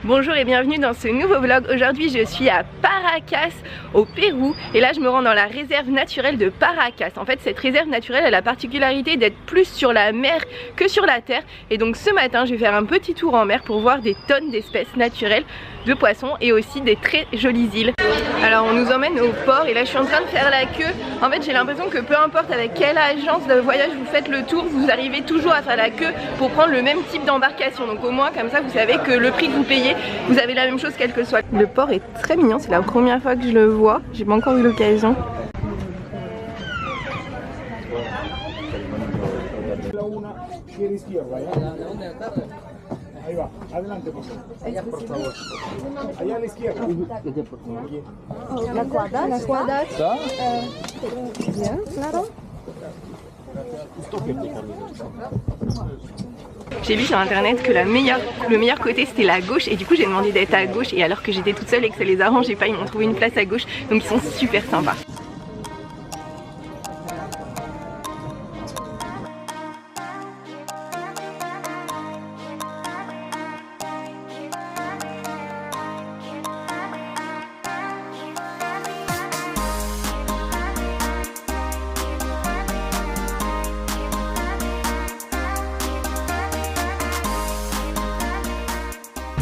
Bonjour et bienvenue dans ce nouveau vlog. Aujourd'hui je suis à Paracas au Pérou et là je me rends dans la réserve naturelle de Paracas. En fait cette réserve naturelle a la particularité d'être plus sur la mer que sur la terre. Et donc ce matin je vais faire un petit tour en mer pour voir des tonnes d'espèces naturelles de poissons et aussi des très jolies îles. Alors on nous emmène au port et là je suis en train de faire la queue. En fait j'ai l'impression que peu importe avec quelle agence de voyage vous faites le tour, vous arrivez toujours à faire la queue pour prendre le même type d'embarcation. Donc au moins comme ça vous savez que le prix que vous payez, vous avez la même chose quel que soit. Le port est très mignon, c'est la première fois que je le vois, j'ai pas encore eu l'occasion. Ahí va, adelante por favor. Allá a la izquierda. La cuadra. La cuadra. Bien, claro. J'ai vu sur internet que le meilleur côté c'était la gauche et du coup j'ai demandé d'être à gauche et alors que j'étais toute seule et que ça les arrangeait pas, ils m'ont trouvé une place à gauche donc ils sont super sympas.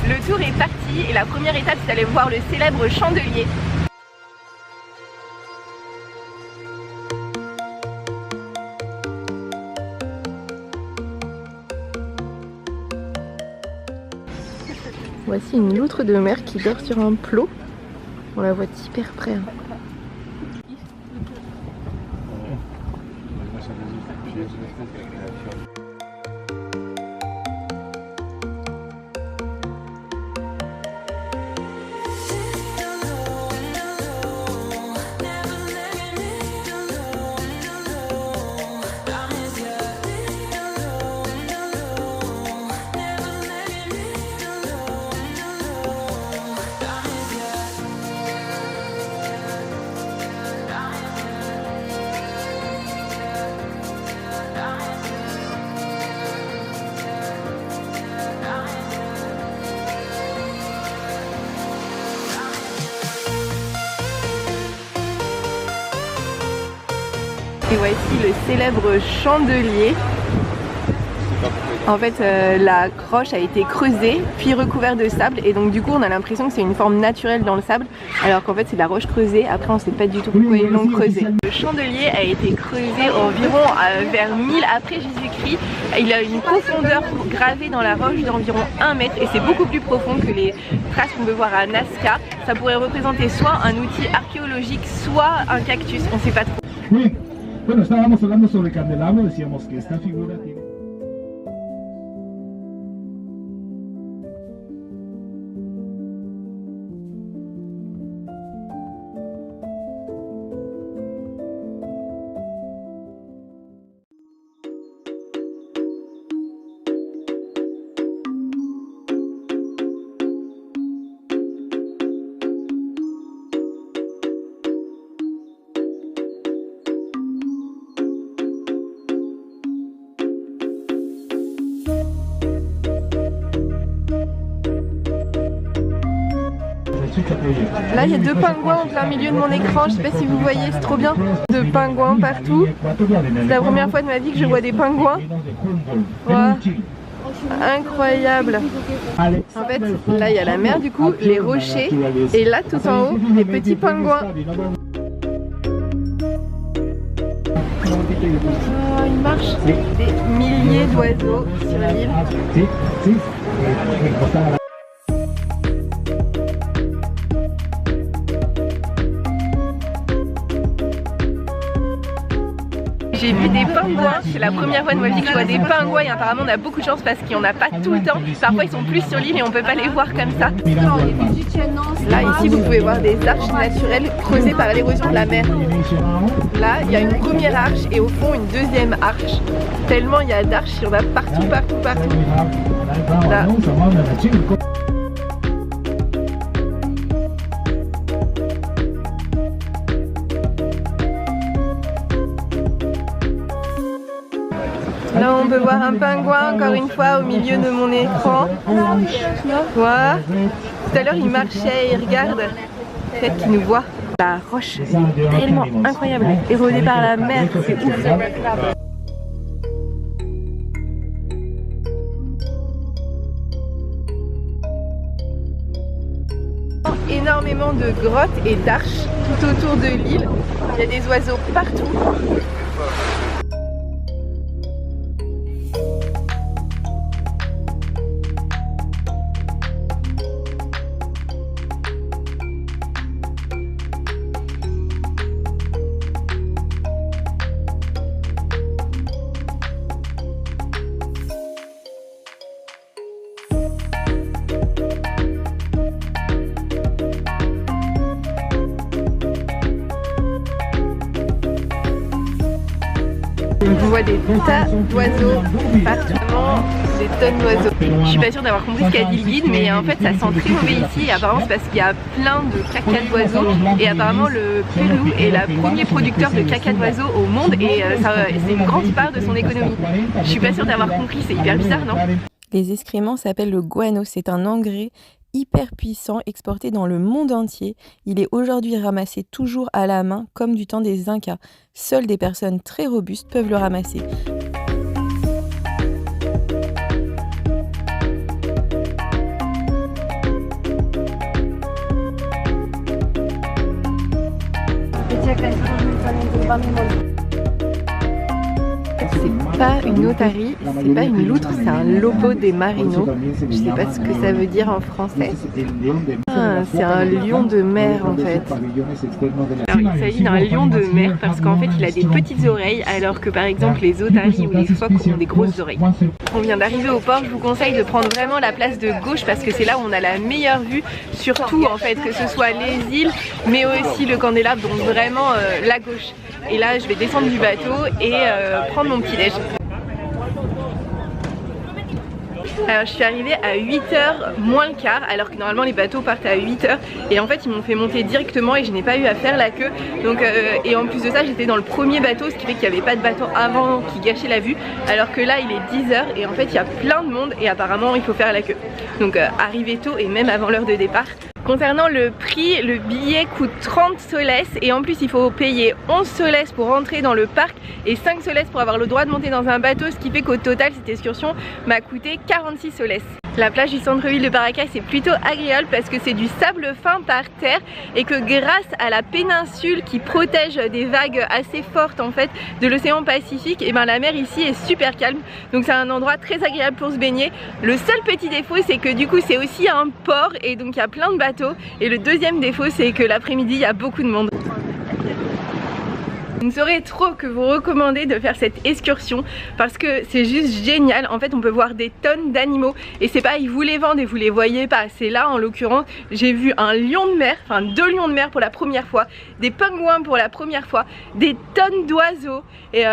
Le tour est parti et la première étape c'est d'aller voir le célèbre chandelier. Voici une loutre de mer qui dort sur un plot. On la voit hyper près. Hein. Et voici le célèbre chandelier. En fait la croche a été creusée puis recouverte de sable et donc du coup on a l'impression que c'est une forme naturelle dans le sable alors qu'en fait c'est de la roche creusée. Après on sait pas du tout pourquoi ils l'ont creusé. Le chandelier a été creusé environ vers 1000 après Jésus-Christ. Il a une profondeur gravée dans la roche d'environ 1 mètre et c'est beaucoup plus profond que les traces qu'on peut voir à Nazca. Ça pourrait représenter soit un outil archéologique soit un cactus, on sait pas trop. Oui. Bueno, estábamos hablando sobre el candelabro, decíamos que esta figura tiene... Là il y a 2 pingouins en plein milieu de mon écran, je sais pas si vous voyez, c'est trop bien. 2 pingouins partout. C'est la première fois de ma vie que je vois des pingouins. Wow. Incroyable. En fait là il y a la mer du coup, les rochers et là tout en haut les petits pingouins. Oh, il marche. Des milliers d'oiseaux sur l'île. J'ai vu des pingouins, c'est la première fois de ma vie que je vois des pingouins et apparemment on a beaucoup de chance parce qu'il n'y en a pas tout le temps. Parfois ils sont plus sur l'île et on peut pas les voir comme ça. Là ici vous pouvez voir des arches naturelles creusées par l'érosion de la mer. Là il y a une première arche et au fond une deuxième arche. Tellement il y a d'arches, il y en a partout. Là. Là on on peut voir un pingouin encore une fois au milieu de mon écran. Voilà. Tout à l'heure il marchait, il regarde. Peut-être qu'il nous voit. La roche est tellement incroyable, érodée par la mer, c'est ouf. Énormément de grottes et d'arches tout autour de l'île. Il y a des oiseaux partout. On voit des tas d'oiseaux partout, des tonnes d'oiseaux. Je suis pas sûre d'avoir compris ce qu'a dit le guide, mais en fait ça sent très mauvais ici. Et apparemment c'est parce qu'il y a plein de caca d'oiseaux. Et apparemment le Pérou est le premier producteur de caca d'oiseaux au monde. Et c'est une grande part de son économie. Je suis pas sûre d'avoir compris, c'est hyper bizarre, non? Les excréments s'appellent le guano, c'est un engrais hyper puissant exporté dans le monde entier. Il est aujourd'hui ramassé toujours à la main comme du temps des Incas. Seules des personnes très robustes peuvent le ramasser. C'est pas une otarie, c'est pas une loutre, c'est un lobo des marinos. Je sais pas ce que ça veut dire en français. Ah, c'est un lion de mer en fait. Alors il s'agit d'un lion de mer parce qu'en fait il a des petites oreilles alors que par exemple les otaries ou les phoques ont des grosses oreilles. On vient d'arriver au port, je vous conseille de prendre vraiment la place de gauche parce que c'est là où on a la meilleure vue sur tout en fait, que ce soit les îles mais aussi le Candélabre, donc vraiment la gauche. Et là je vais descendre du bateau et prendre mon petit déj. Alors je suis arrivée à 8h moins le quart alors que normalement les bateaux partent à 8h et en fait ils m'ont fait monter directement et je n'ai pas eu à faire la queue. Donc et en plus de ça j'étais dans le premier bateau, ce qui fait qu'il n'y avait pas de bateau avant qui gâchait la vue, alors que là il est 10h et en fait il y a plein de monde et apparemment il faut faire la queue. Donc arriver tôt et même avant l'heure de départ. Concernant le prix, le billet coûte 30 soles et en plus il faut payer 11 soles pour rentrer dans le parc et 5 soles pour avoir le droit de monter dans un bateau, ce qui fait qu'au total cette excursion m'a coûté 46 soles. La plage du centre-ville de Paracas est plutôt agréable parce que c'est du sable fin par terre et que grâce à la péninsule qui protège des vagues assez fortes en fait de l'océan Pacifique, et ben la mer ici est super calme, donc c'est un endroit très agréable pour se baigner. Le seul petit défaut c'est que du coup c'est aussi un port et donc il y a plein de bateaux, et le deuxième défaut c'est que l'après-midi il y a beaucoup de monde. Je ne saurais trop que vous recommander de faire cette excursion parce que c'est juste génial. En fait on peut voir des tonnes d'animaux et c'est pas ils vous les vendent et vous les voyez pas. C'est là en l'occurrence j'ai vu un lion de mer, enfin 2 lions de mer pour la première fois, des pingouins pour la première fois, des tonnes d'oiseaux et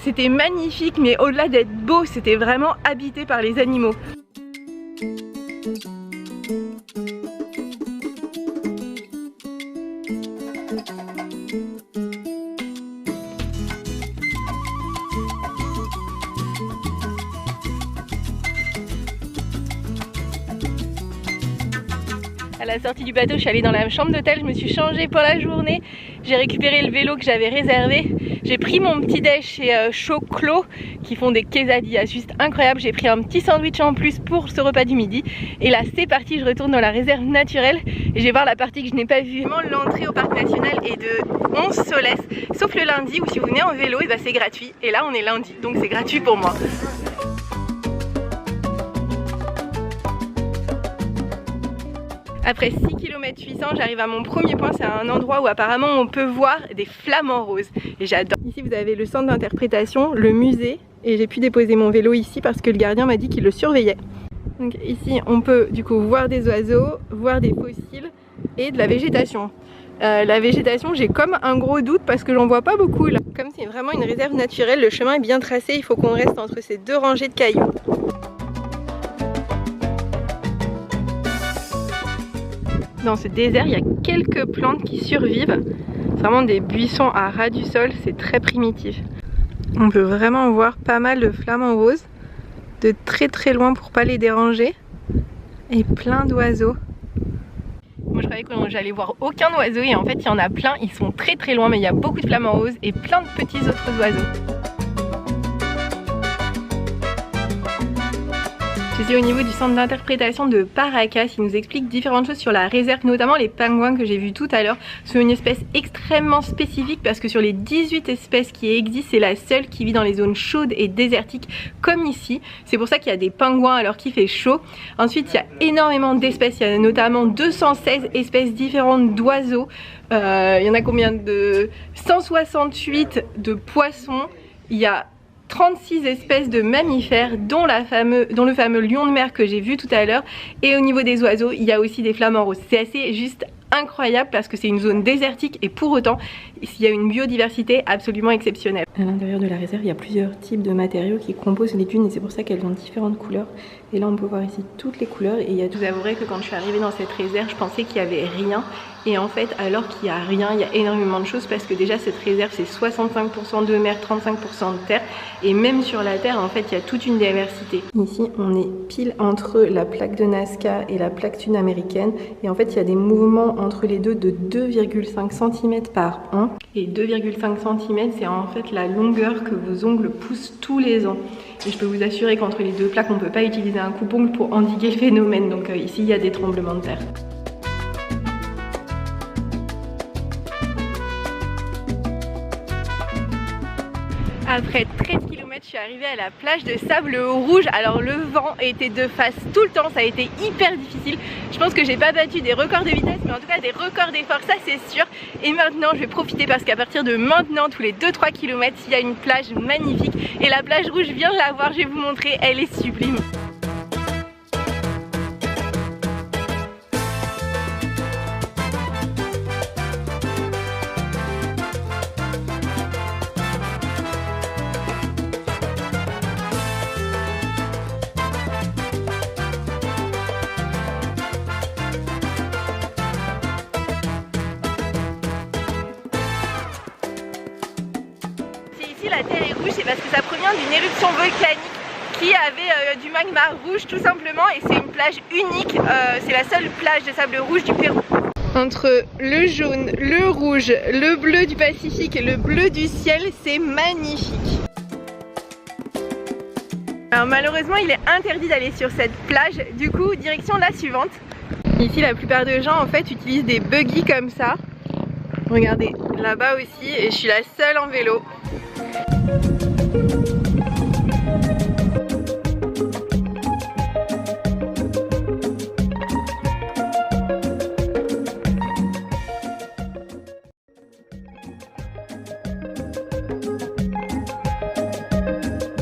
c'était magnifique, mais au-delà d'être beau c'était vraiment habité par les animaux. À la sortie du bateau, je suis allée dans la chambre d'hôtel, je me suis changée pour la journée, j'ai récupéré le vélo que j'avais réservé, j'ai pris mon petit déj chez Choclo qui font des quesadillas juste incroyables, j'ai pris un petit sandwich en plus pour ce repas du midi et là c'est parti, je retourne dans la réserve naturelle et je vais voir la partie que je n'ai pas vue. L'entrée au parc national est de 11 soles, sauf le lundi où si vous venez en vélo et bah c'est gratuit, et là on est lundi donc c'est gratuit pour moi. Après 6 km 800, j'arrive à mon premier point, c'est un endroit où apparemment on peut voir des flamants roses et j'adore. Ici vous avez le centre d'interprétation, le musée, et j'ai pu déposer mon vélo ici parce que le gardien m'a dit qu'il le surveillait. Donc ici on peut du coup voir des oiseaux, voir des fossiles et de la végétation. La végétation, j'ai comme un gros doute parce que j'en vois pas beaucoup là. Comme c'est vraiment une réserve naturelle, le chemin est bien tracé, il faut qu'on reste entre ces deux rangées de cailloux. Dans ce désert, il y a quelques plantes qui survivent. C'est vraiment des buissons à ras du sol, c'est très primitif. On peut vraiment voir pas mal de flamants roses, de très très loin pour pas les déranger, et plein d'oiseaux. Moi je croyais que j'allais voir aucun oiseau et en fait il y en a plein, ils sont très très loin mais il y a beaucoup de flamants roses et plein de petits autres oiseaux. Je suis au niveau du centre d'interprétation de Paracas, il nous explique différentes choses sur la réserve, notamment les pingouins que j'ai vus tout à l'heure. C'est une espèce extrêmement spécifique parce que sur les 18 espèces qui existent, c'est la seule qui vit dans les zones chaudes et désertiques comme ici. C'est pour ça qu'il y a des pingouins alors qu'il fait chaud. Ensuite il y a énormément d'espèces, il y a notamment 216 espèces différentes d'oiseaux. Il y en a combien de 168 de poissons, il y a 36 espèces de mammifères dont le fameux lion de mer que j'ai vu tout à l'heure, et au niveau des oiseaux il y a aussi des flamants roses. C'est assez juste incroyable parce que c'est une zone désertique et pour autant il y a une biodiversité absolument exceptionnelle. À l'intérieur de la réserve il y a plusieurs types de matériaux qui composent les dunes et c'est pour ça qu'elles ont différentes couleurs, et là on peut voir ici toutes les couleurs. Et je vous avouerai que quand je suis arrivée dans cette réserve je pensais qu'il n'y avait rien, et en fait alors qu'il n'y a rien, il y a énormément de choses parce que déjà cette réserve c'est 65% de mer, 35% de terre, et même sur la terre en fait il y a toute une diversité. Ici on est pile entre la plaque de Nazca et la plaque dune américaine, et en fait il y a des mouvements entre les deux de 2,5 cm par an, et 2,5 cm c'est en fait la longueur que vos ongles poussent tous les ans. Et je peux vous assurer qu'entre les deux plaques on ne peut pas utiliser un coupe-ongle pour endiguer le phénomène, donc ici il y a des tremblements de terre. Après 13 km, je suis arrivée à la plage de sable rouge. Alors le vent était de face tout le temps, ça a été hyper difficile. Je pense que j'ai pas battu des records de vitesse, mais en tout cas des records d'effort, ça c'est sûr. Et maintenant je vais profiter parce qu'à partir de maintenant, tous les 2-3 km, il y a une plage magnifique. Et la plage rouge, je viens de la voir, je vais vous montrer, elle est sublime. La terre est rouge, c'est parce que ça provient d'une éruption volcanique qui avait du magma rouge tout simplement, et c'est une plage unique, c'est la seule plage de sable rouge du Pérou. Entre le jaune, le rouge, le bleu du Pacifique et le bleu du ciel, c'est magnifique. Alors malheureusement il est interdit d'aller sur cette plage, du coup direction la suivante. Ici la plupart des gens en fait utilisent des buggy comme ça. Regardez, là-bas aussi, et je suis la seule en vélo.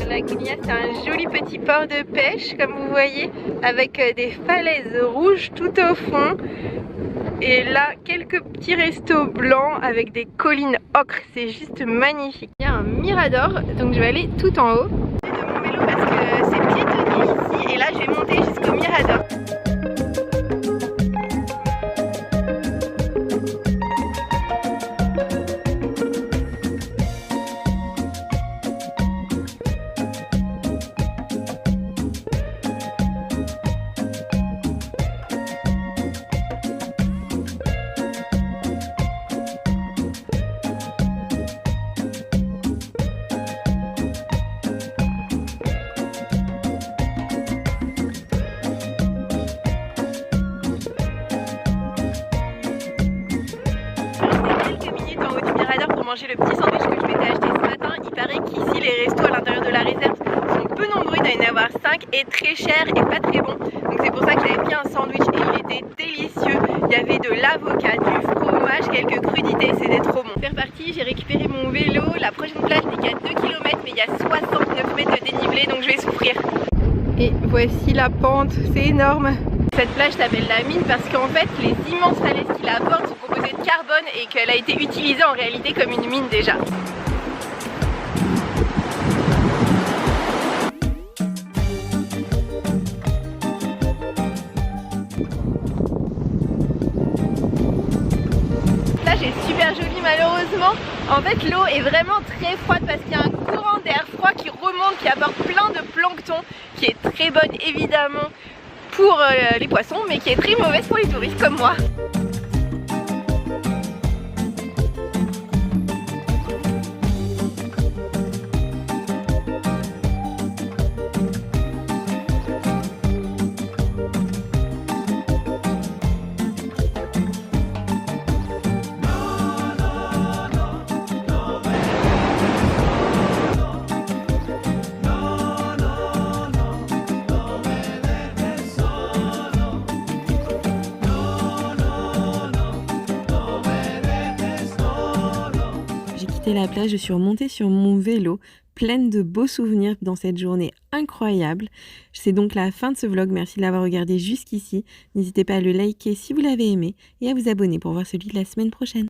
Laguna, c'est un joli petit port de pêche comme vous voyez, avec des falaises rouges tout au fond. Et là, quelques petits restos blancs avec des collines ocre, c'est juste magnifique. Il y a un mirador, donc je vais aller tout en haut de mon vélo parce que c'est piétonnier ici, et là je vais monter jusqu'au mirador. Manger le petit sandwich que je m'étais acheté ce matin. Il paraît qu'ici les restos à l'intérieur de la réserve sont peu nombreux, il doit y en avoir 5 et très cher et pas très bon. Donc c'est pour ça que j'avais pris un sandwich et il était délicieux. Il y avait de l'avocat, du fromage, quelques crudités, c'était trop bon. C'est reparti, j'ai récupéré mon vélo. La prochaine plage n'est qu'à 2 km mais il y a 69 mètres de dénivelé donc je vais souffrir. Et voici la pente, c'est énorme. Cette plage s'appelle la mine parce qu'en fait les immenses falaises qui la bordent sont composées de carbone et qu'elle a été utilisée en réalité comme une mine déjà. La plage est super jolie malheureusement. En fait l'eau est vraiment très froide parce qu'il y a un courant courant d'air froid qui remonte, qui apporte plein de plancton, qui est très bonne évidemment pour les poissons, mais qui est très mauvaise pour les touristes comme moi. La plage, je suis remontée sur mon vélo, pleine de beaux souvenirs dans cette journée incroyable. C'est donc la fin de ce vlog, merci de l'avoir regardé jusqu'ici. N'hésitez pas à le liker si vous l'avez aimé et à vous abonner pour voir celui de la semaine prochaine.